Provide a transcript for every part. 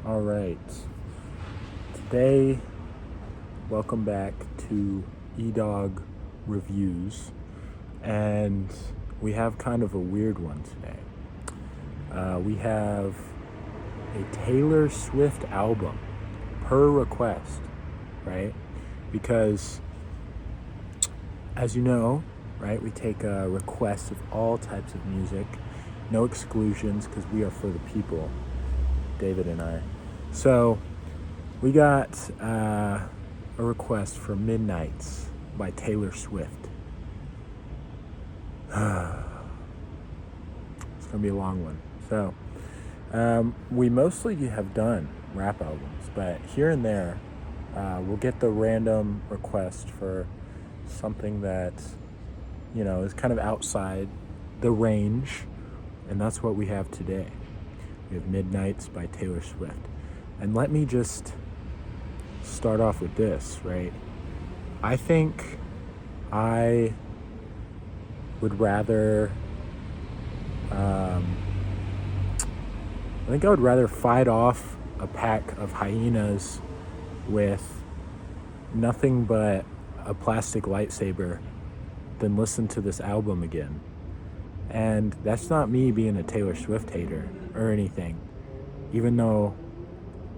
All right. Today, welcome back to eDog Reviews. And we have kind of a weird one today. We have a Taylor Swift album per request, right? Because, as you know, right, we take requests of all types of music, no exclusions, because we are for the people, David and I. So we got a request for Midnights by Taylor Swift. It's gonna be a long one. So we mostly have done rap albums, but here and there we'll get the random request for something that, you know, is kind of outside the range, and that's what we have today. We have Midnights by Taylor Swift. And let me just start off with this, right? I think I would rather fight off a pack of hyenas with nothing but a plastic lightsaber than listen to this album again. And that's not me being a Taylor Swift hater or anything, even though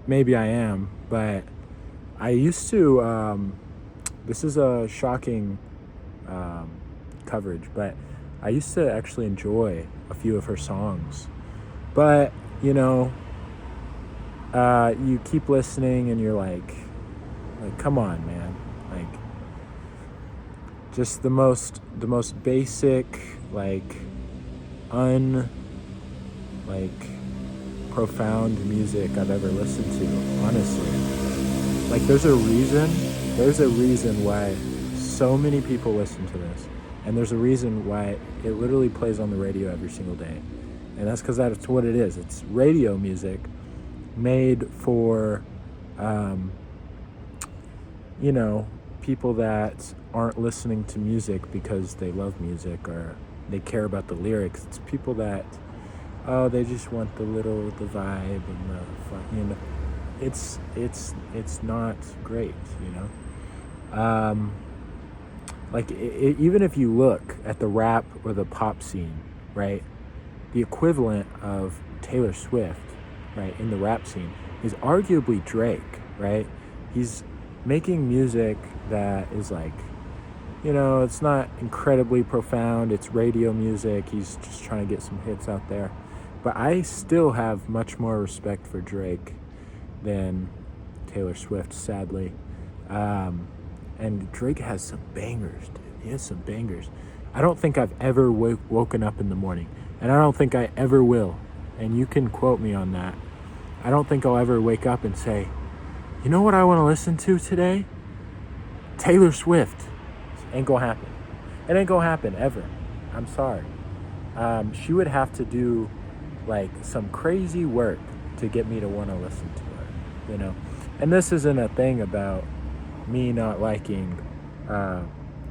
maybe I am, but I used to, this is a shocking coverage, but I used to actually enjoy a few of her songs. But, you know, you keep listening and you're like, come on, man. Like, just the most basic, profound music I've ever listened to, honestly. Like, there's a reason why so many people listen to this, and there's a reason why it literally plays on the radio every single day, and that's because that's what it is. It's radio music made for people that aren't listening to music because they love music or they care about the lyrics. It's people that, they just want the vibe and the fun, you know. It's not great, you know. Even if you look at the rap or the pop scene, right, the equivalent of Taylor Swift, right, in the rap scene is arguably Drake, right? He's making music that is like, you know, it's not incredibly profound. It's radio music. He's just trying to get some hits out there. But I still have much more respect for Drake than Taylor Swift, sadly. And Drake has some bangers, dude. He has some bangers. I don't think I've ever woken up in the morning, and I don't think I ever will. And you can quote me on that. I don't think I'll ever wake up and say, you know what I want to listen to today? Taylor Swift. Ain't gonna happen. It ain't gonna happen ever. I'm sorry. She would have to do like some crazy work to get me to want to listen to her, you know. And this isn't a thing about me not liking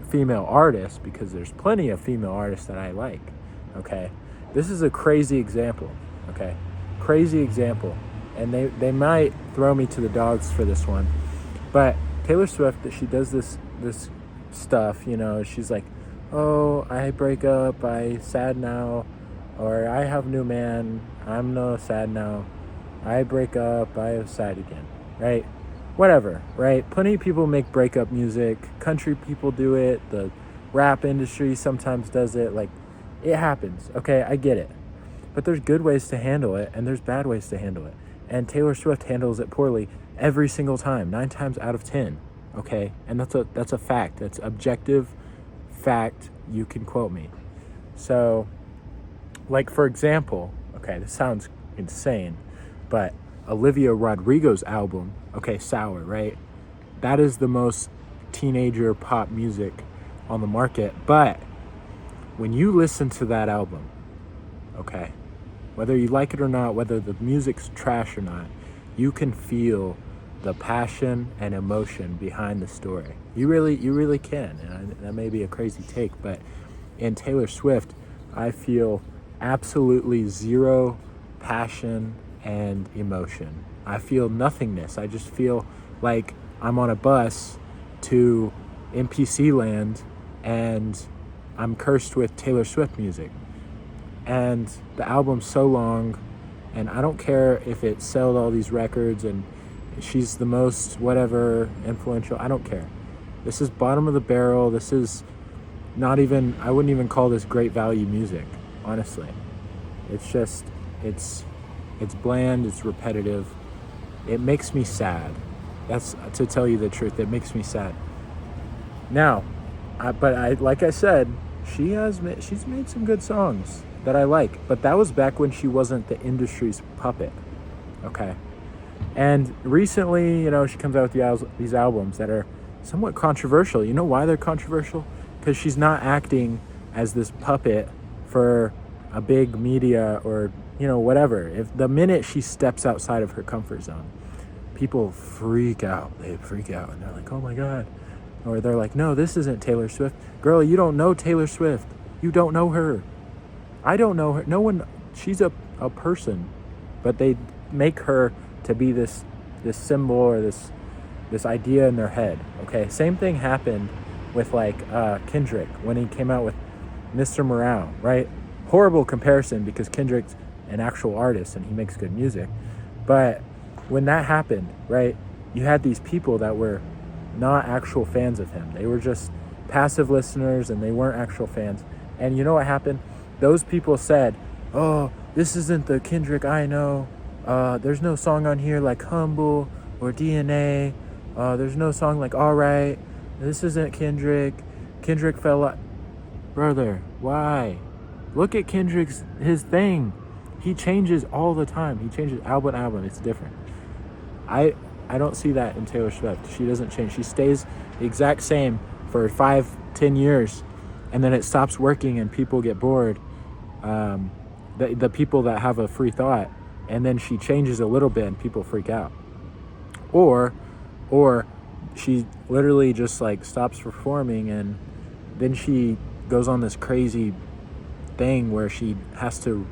female artists, because there's plenty of female artists that I like. Okay, this is a crazy example. Okay, crazy example, and they might throw me to the dogs for this one, but Taylor Swift, she does this stuff, you know. She's like, oh, I break up, I sad now, or I have new man, I'm no sad now, I break up, I have sad again, right? Whatever, right? Plenty of people make breakup music. Country people do it. The rap industry sometimes does it. Like, it happens, okay? I get it. But there's good ways to handle it, and there's bad ways to handle it. And Taylor Swift handles it poorly every single time, 9 times out of 10, okay? And that's a fact. That's objective fact. You can quote me. So, like, for example, okay, this sounds insane, but Olivia Rodrigo's album, okay, Sour, right? That is the most teenager pop music on the market. But when you listen to that album, okay, whether you like it or not, whether the music's trash or not, you can feel the passion and emotion behind the story. You really can. And that may be a crazy take, but in Taylor Swift, I feel absolutely zero passion and emotion. I feel nothingness. I just feel like I'm on a bus to NPC land and I'm cursed with Taylor Swift music. And the album's so long, and I don't care if it sold all these records and she's the most whatever influential. I don't care. This is bottom of the barrel. This is not even, I wouldn't even call this great value music, honestly. It's just, it's bland, it's repetitive. It makes me sad. That's, to tell you the truth, it makes me sad. Now, like I said, she's made some good songs that I like, but that was back when she wasn't the industry's puppet, okay? And recently, she comes out with these albums that are somewhat controversial. You know why they're controversial? Because she's not acting as this puppet for a big media or, whatever. If the minute she steps outside of her comfort zone, people freak out. They freak out and they're like, oh my God. Or they're like, no, this isn't Taylor Swift. Girl, you don't know Taylor Swift. You don't know her. I don't know her. No one, she's a person, but they make her to be this symbol or this idea in their head. Okay. Same thing happened with Kendrick when he came out with Mr. Morale, right? Horrible comparison because Kendrick's an actual artist and he makes good music. But when that happened, right, you had these people that were not actual fans of him. They were just passive listeners and they weren't actual fans. And you know what happened? Those people said, oh, this isn't the Kendrick I know. There's no song on here like Humble or DNA. There's no song like Alright. This isn't Kendrick. Kendrick fell out. Brother, why? Look at his thing. He changes all the time. He changes album to album. It's different. I don't see that in Taylor Swift. She doesn't change. She stays the exact same for 5-10 years, and then it stops working and people get bored. The people that have a free thought, and then she changes a little bit and people freak out. Or she literally just stops performing and then she goes on this crazy thing where she has to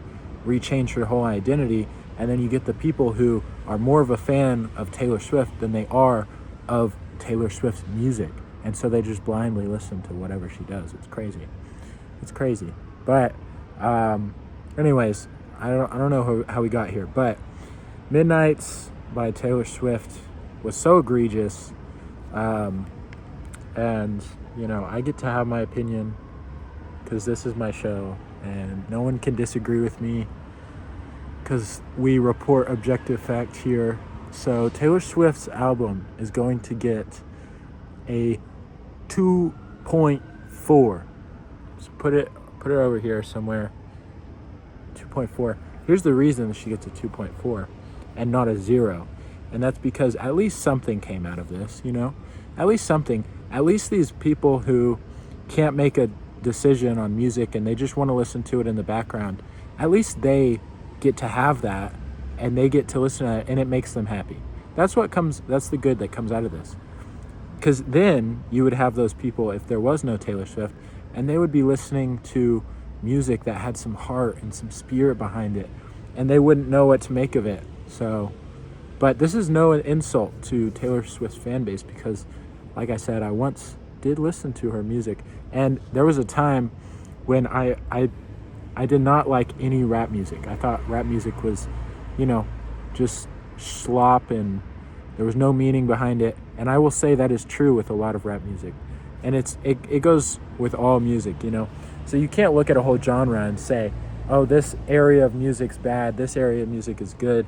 rechange her whole identity, and then you get the people who are more of a fan of Taylor Swift than they are of Taylor Swift's music, and so they just blindly listen to whatever she does. It's crazy. But anyways, I don't know how we got here, but Midnights by Taylor Swift was so egregious, and I get to have my opinion because this is my show and no one can disagree with me because we report objective fact here. So Taylor Swift's album is going to get a 2.4. So put it over here somewhere. 2.4. Here's the reason she gets a 2.4 and not a 0. And that's because at least something came out of this, At least something. At least these people who can't make a decision on music and they just want to listen to it in the background, at least they get to have that and they get to listen to it and it makes them happy. That's the good that comes out of this. Because then you would have those people, if there was no Taylor Swift, and they would be listening to music that had some heart and some spirit behind it, and they wouldn't know what to make of it. So, but this is no insult to Taylor Swift's fan base because, like I said, I once did listen to her music, and there was a time when I did not like any rap music. I thought rap music was, just slop and there was no meaning behind it. And I will say that is true with a lot of rap music. And it goes with all music, So you can't look at a whole genre and say, oh, this area of music's bad, this area of music is good,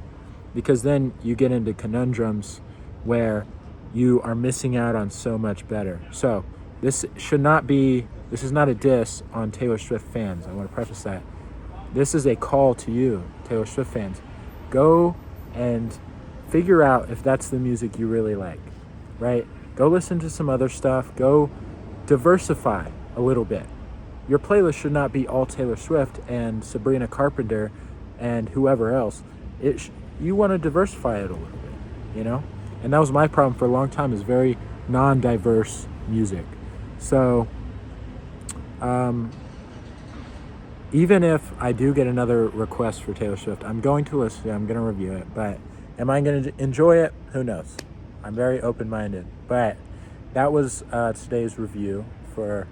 because then you get into conundrums where you are missing out on so much better. So this is not a diss on Taylor Swift fans. I want to preface that. This is a call to you, Taylor Swift fans. Go and figure out if that's the music you really like, right? Go listen to some other stuff. Go diversify a little bit. Your playlist should not be all Taylor Swift and Sabrina Carpenter and whoever else. You want to diversify it a little bit, And that was my problem for a long time, is very non-diverse music. So, even if I do get another request for Taylor Swift, I'm going to listen. I'm going to review it. But am I going to enjoy it? Who knows? I'm very open-minded. But that was today's review for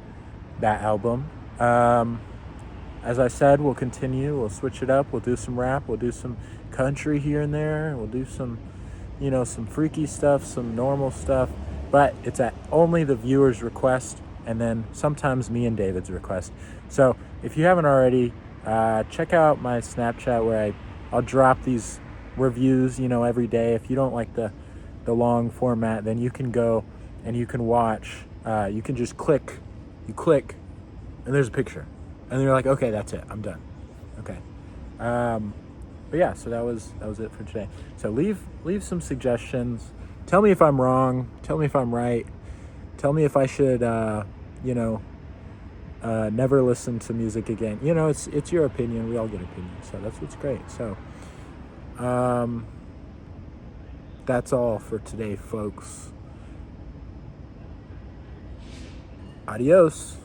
that album. As I said, we'll continue. We'll switch it up. We'll do some rap. We'll do some country here and there. We'll do some, some freaky stuff, some normal stuff. But it's at only the viewer's request, and then sometimes me and David's request. So if you haven't already, check out my Snapchat where I'll drop these reviews, every day. If you don't like the long format, then you can go and you can watch. You can just click. You click, and there's a picture. And you're like, okay, that's it. I'm done. Okay. But yeah, so that was it for today. So leave some suggestions. Tell me if I'm wrong. Tell me if I'm right. Tell me if I should, never listen to music again. It's your opinion. We all get opinions. So that's what's great. So, that's all for today, folks. Adios.